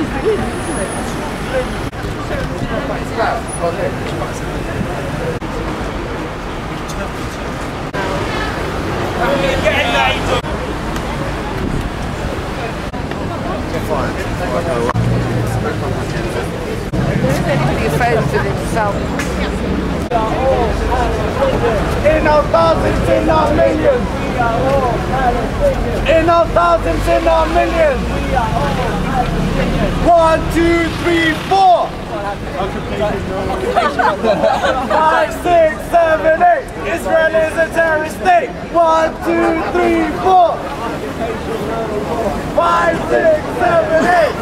is the win, isn't it? He offended himself. In our thousands, in our millions. In our thousands, in our millions. 1, 2, 3, 4. 5, 6, 7, 8. Israel is a terrorist state. 1, 2, 3, 4. 5, 6, 7, 8.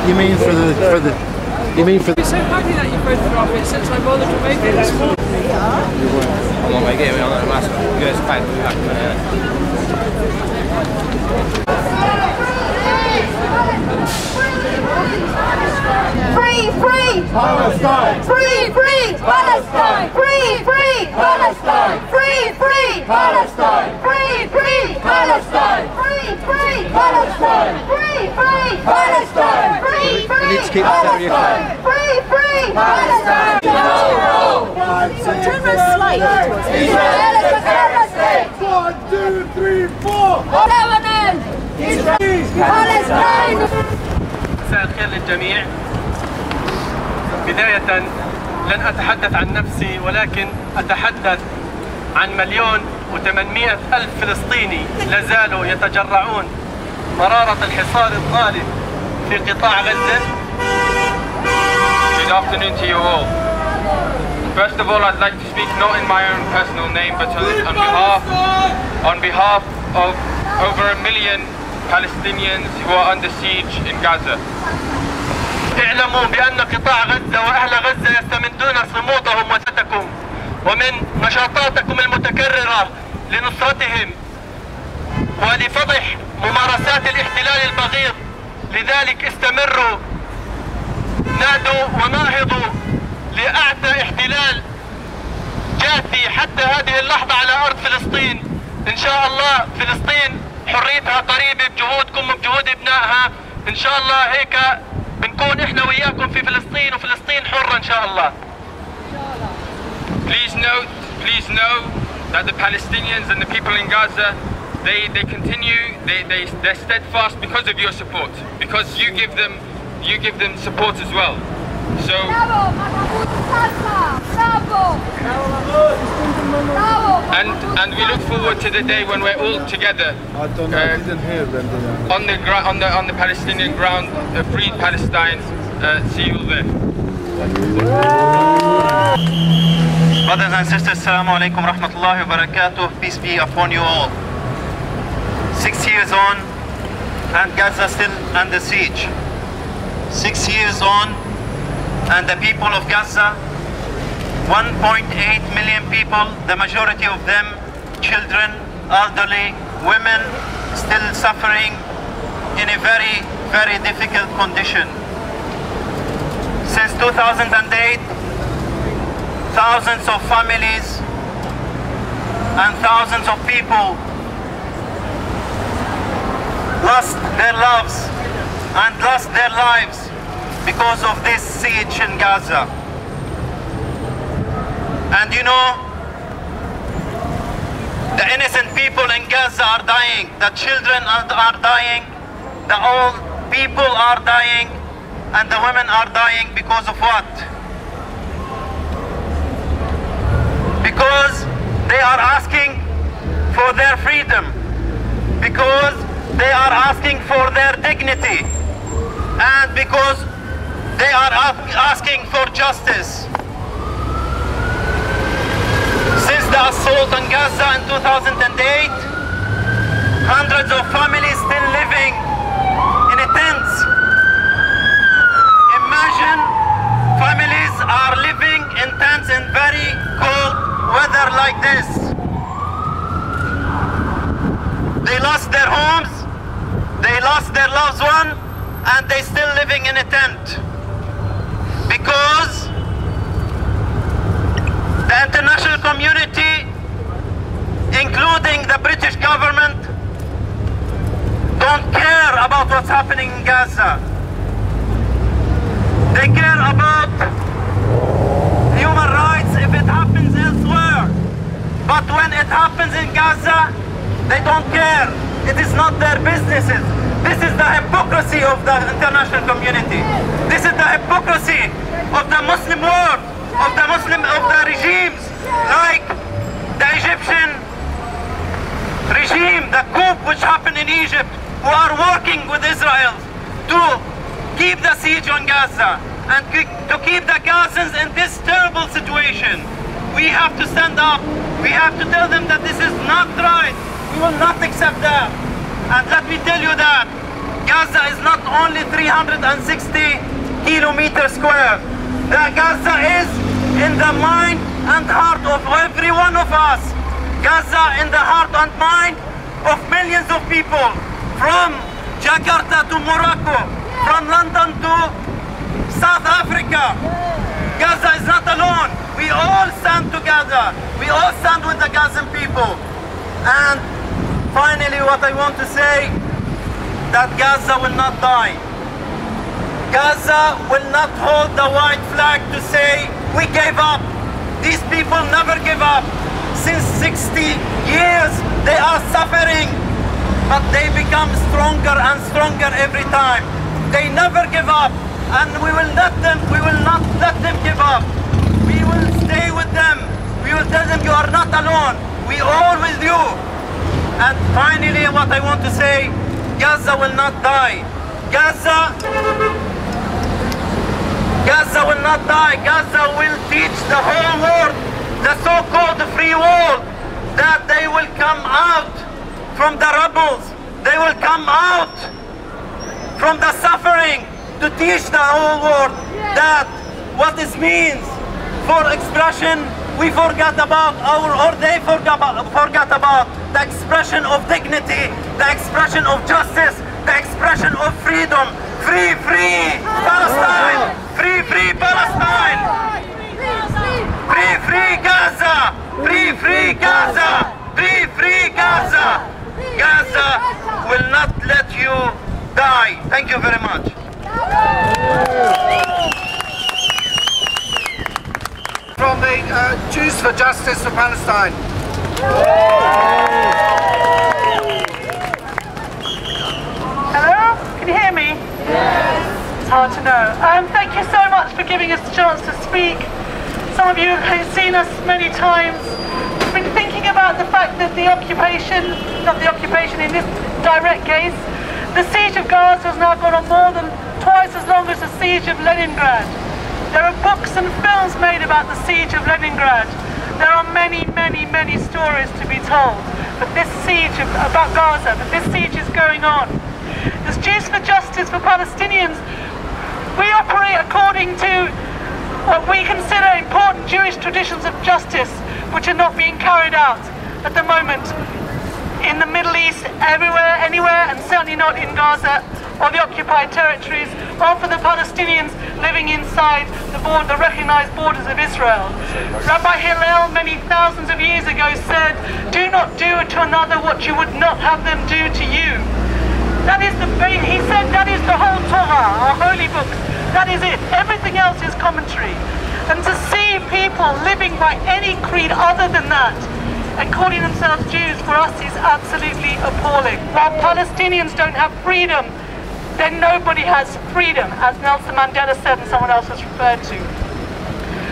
You mean for the I'm so happy that you voted for it since I bothered to make it this morning. I'm on my game, I'm on Massacre. You guys fight me back, man. Free, free! Palestine! Free, free! Palestine! Free, free! Palestine! Free, free! Palestine! Free, free! Palestine! Free, free! Palestine! Free, free! Palestine! Free, free! need to keep this area clear. Free, free! Palestine! So turn around slightly towards me. Israel is a terrorist state! 1, 2, 3, 4. Lebanon! Palestine! مساء الخير للجميع. بداية لن أتحدث عن نفسي ولكن أتحدث عن 1,800,000 فلسطيني لازالوا يتجرعون مرارة الحصار الظالم في قطاع غزة. Good afternoon to you all. First of all, I'd like to speak not in my own personal name, but on behalf of over 1 million Palestinians who are under siege in Gaza. اعلموا بأن قطاع غزة وأهل غزة يستمدون صمودهم وسطكم ومن نشاطاتكم المتكررة لنصرتهم ولفضح ممارسات الاحتلال البغيض. لذلك استمروا، نادوا وناهضوا لأعتى احتلال جاثي حتى هذه اللحظة على أرض فلسطين. إن شاء الله فلسطين حريتها قريبة بجهودكم وبجهود ابنائها. إن شاء الله هيك بنكون إحنا وياكم في فلسطين وفلسطين حرة إن شاء الله. Please know that the Palestinians and the people in Gaza, they continue, they're steadfast because of your support, because you give them support as well. So and we look forward to the day when we're all together on the Palestinian ground, free Palestine. See you all there. Brothers and sisters, Assalamu alaikum rahmatullahi wa barakatuh. Peace be upon you all. 6 years on, and Gaza still under siege. 6 years on, and the people of Gaza, 1.8 million people, the majority of them children, elderly, women, still suffering in a very, very difficult condition. Since 2008, thousands of families and thousands of people lost their loves and lost their lives because of this siege in Gaza. And you know, the innocent people in Gaza are dying, the children are dying, the old people are dying, and the women are dying because of what? Because they are asking for their freedom, because they are asking for their dignity, and because they are asking for justice. the assault on Gaza in 2008, hundreds of families still living in tents. Imagine families are living in tents in very cold weather like this. They lost their homes, they lost their loved one, and they still living in a tent. Because the international community, including the British government, don't care about what's happening in Gaza. They care about human rights if it happens elsewhere. But when it happens in Gaza, they don't care. It is not their businesses. This is the hypocrisy of the international community. This is the hypocrisy of the Muslim world, of the regimes like the Egyptian regime, the coup which happened in Egypt, who are working with Israel to keep the siege on Gaza and to keep the Gazans in this terrible situation. We have to stand up. We have to tell them that this is not right. We will not accept that. And let me tell you that Gaza is not only 360 kilometers square. That Gaza is in the mind and heart of every one of us. Gaza in the heart and mind of millions of people, from Jakarta to Morocco, from London to South Africa. Gaza is not alone. We all stand together. We all stand with the Gazan people. And finally, what I want to say, that Gaza will not die. Gaza will not hold the white flag to say, we gave up. These people never give up. Since 60 years, they are suffering, but they become stronger and stronger every time. They never give up, and we will not let them give up. We will stay with them. We will tell them, you are not alone. We are all with you. And finally, what I want to say, Gaza will not die. Gaza will not die. Gaza will teach the whole world, the so-called free world, that they will come out from the rebels. They will come out from the suffering to teach the whole world that what this means for expression. We forgot about they forgot about the expression of dignity, the expression of justice, the expression of freedom. Free, free Palestine! Free, free Palestine! Free, free Gaza! Free, free Gaza! Free, free Gaza! Gaza will not let you die. Thank you very much. From the Jews for Justice for Palestine. Hello? Can you hear me? Yes. It's hard to know. Thank you so much for giving us the chance to speak. Some of you have seen us many times. We've been thinking about the fact that the occupation, not the occupation in this direct case, the siege of Gaza has now gone on more than twice as long as the siege of Leningrad. There are books and films made about the siege of Leningrad. There are many, many, many stories to be told. But this siege about Gaza, but this siege is going on. As Jews for Justice for Palestinians, we operate according to what we consider important Jewish traditions of justice, which are not being carried out at the moment in the Middle East, everywhere, anywhere, and certainly not in Gaza or the occupied territories, or for the Palestinians living inside the recognized borders of Israel. Rabbi Hillel, many thousands of years ago, said, do not do to another what you would not have them do to you. That is he said that is the whole Torah, our holy books. That is it. Everything else is commentary. And to see people living by any creed other than that and calling themselves Jews, for us is absolutely appalling. While Palestinians don't have freedom, then nobody has freedom, as Nelson Mandela said and someone else has referred to.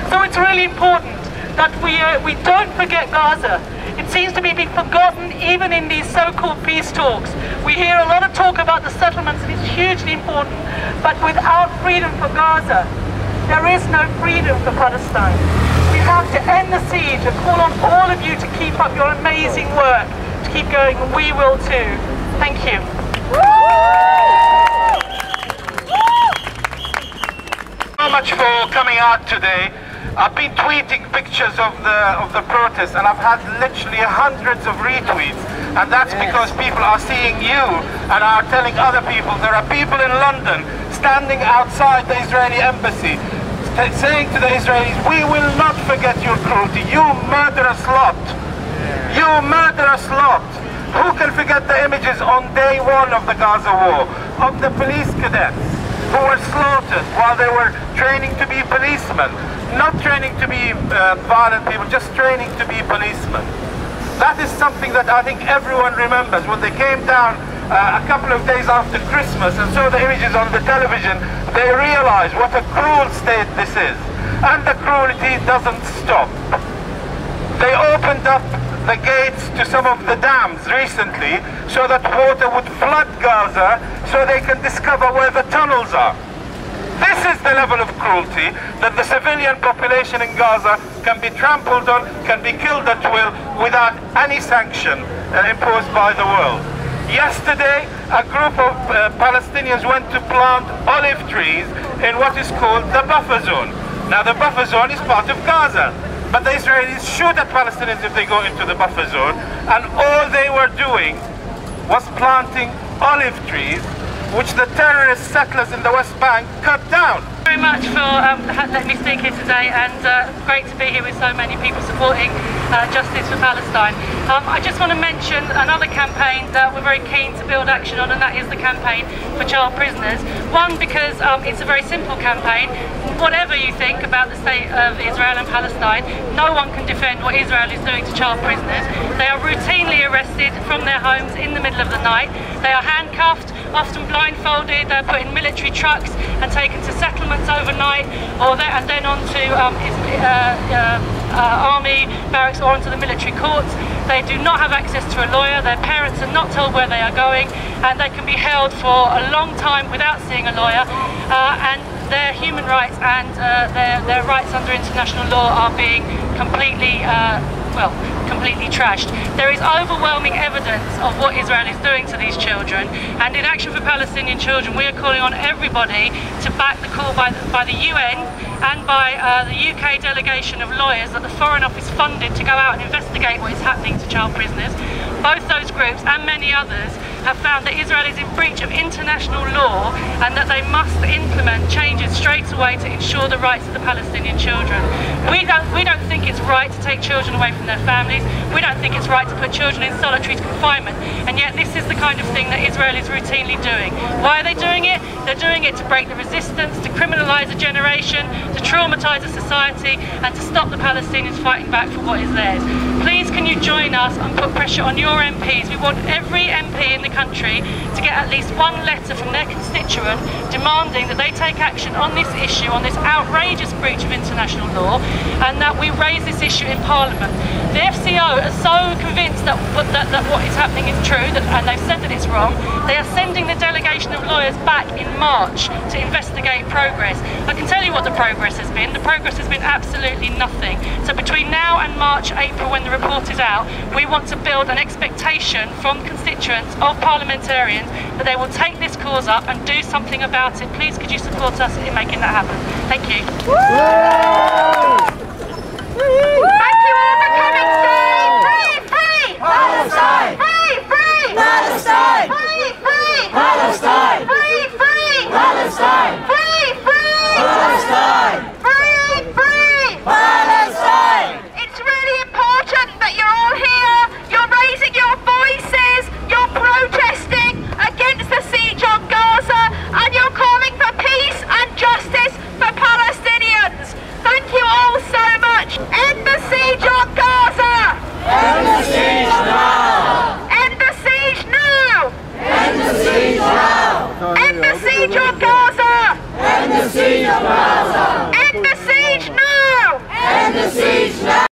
So it's really important that we don't forget Gaza. It seems to be being forgotten even in these so-called peace talks. We hear a lot of talk about the settlements, and it's hugely important, but without freedom for Gaza, there is no freedom for Palestine. We have to end the siege and call on all of you to keep up your amazing work, to keep going, and we will too. Thank you. So much for coming out today. I've been tweeting pictures of the protest, and I've had literally hundreds of retweets, and that's because people are seeing you and are telling other people. There are people in London standing outside the Israeli embassy saying to the Israelis, we will not forget your cruelty, you murderous lot, you murderous lot. Who can forget the images on day one of the Gaza war of the police cadets who were slaughtered while they were training to be policemen, not training to be violent people, just training to be policemen. That is something that I think everyone remembers. When they came down a couple of days after Christmas and saw the images on the television, they realized what a cruel state this is. And the cruelty doesn't stop. They opened up the gates to some of the dams recently so that water would flood Gaza so they can discover where the tunnels are. This is the level of cruelty, that the civilian population in Gaza can be trampled on, can be killed at will without any sanction imposed by the world. Yesterday, a group of Palestinians went to plant olive trees in what is called the buffer zone. Now the buffer zone is part of Gaza, but the Israelis shoot at Palestinians if they go into the buffer zone, and all they were doing was planting olive trees, which the terrorist settlers in the West Bank cut down. Very much for letting me speak here today, and great to be here with so many people supporting justice for Palestine. I just want to mention another campaign that we're very keen to build action on, and that is the campaign for child prisoners. One, because it's a very simple campaign. Whatever you think about the state of Israel and Palestine, no one can defend what Israel is doing to child prisoners. They are routinely arrested from their homes in the middle of the night. They are handcuffed, often blindfolded, they're put in military trucks and taken to settlements overnight, and then onto army barracks or onto the military courts. They do not have access to a lawyer, their parents are not told where they are going, and they can be held for a long time without seeing a lawyer, and their human rights and their rights under international law are being completely completely trashed. There is overwhelming evidence of what Israel is doing to these children, and in Action for Palestinian Children we are calling on everybody to back the call by the UN and by the UK delegation of lawyers that the Foreign Office funded to go out and investigate what is happening to child prisoners. Both those groups and many others have found that Israel is in breach of international law and that they must implement changes straight away to ensure the rights of the Palestinian children. We don't think it's right to take children away from their families. We don't think it's right to put children in solitary confinement, and yet this is the kind of thing that Israel is routinely doing. Why are they doing it? They're doing it to break the resistance, to criminalise a generation, to traumatise a society, and to stop the Palestinians fighting back for what is theirs. Please can you join us and put pressure on your MPs? We want every MP in the country to get at least one letter from their constituent demanding that they take action on this issue, on this outrageous breach of international law, and that we raise this issue in Parliament. The FCO are so convinced that what is happening is true, and they've said that it's wrong. They are sending the delegation of lawyers back in March to investigate progress. I can tell you what the progress has been. The progress has been absolutely nothing. So between now and March, April, when the report is out, we want to build an expectation from constituents of parliamentarians that they will take this cause up and do something about it. Please could you support us in making that happen? Thank you. Thank you all for coming today. Free, free Palestine. Free, free Palestine. Free, free Palestine. Free, free Palestine.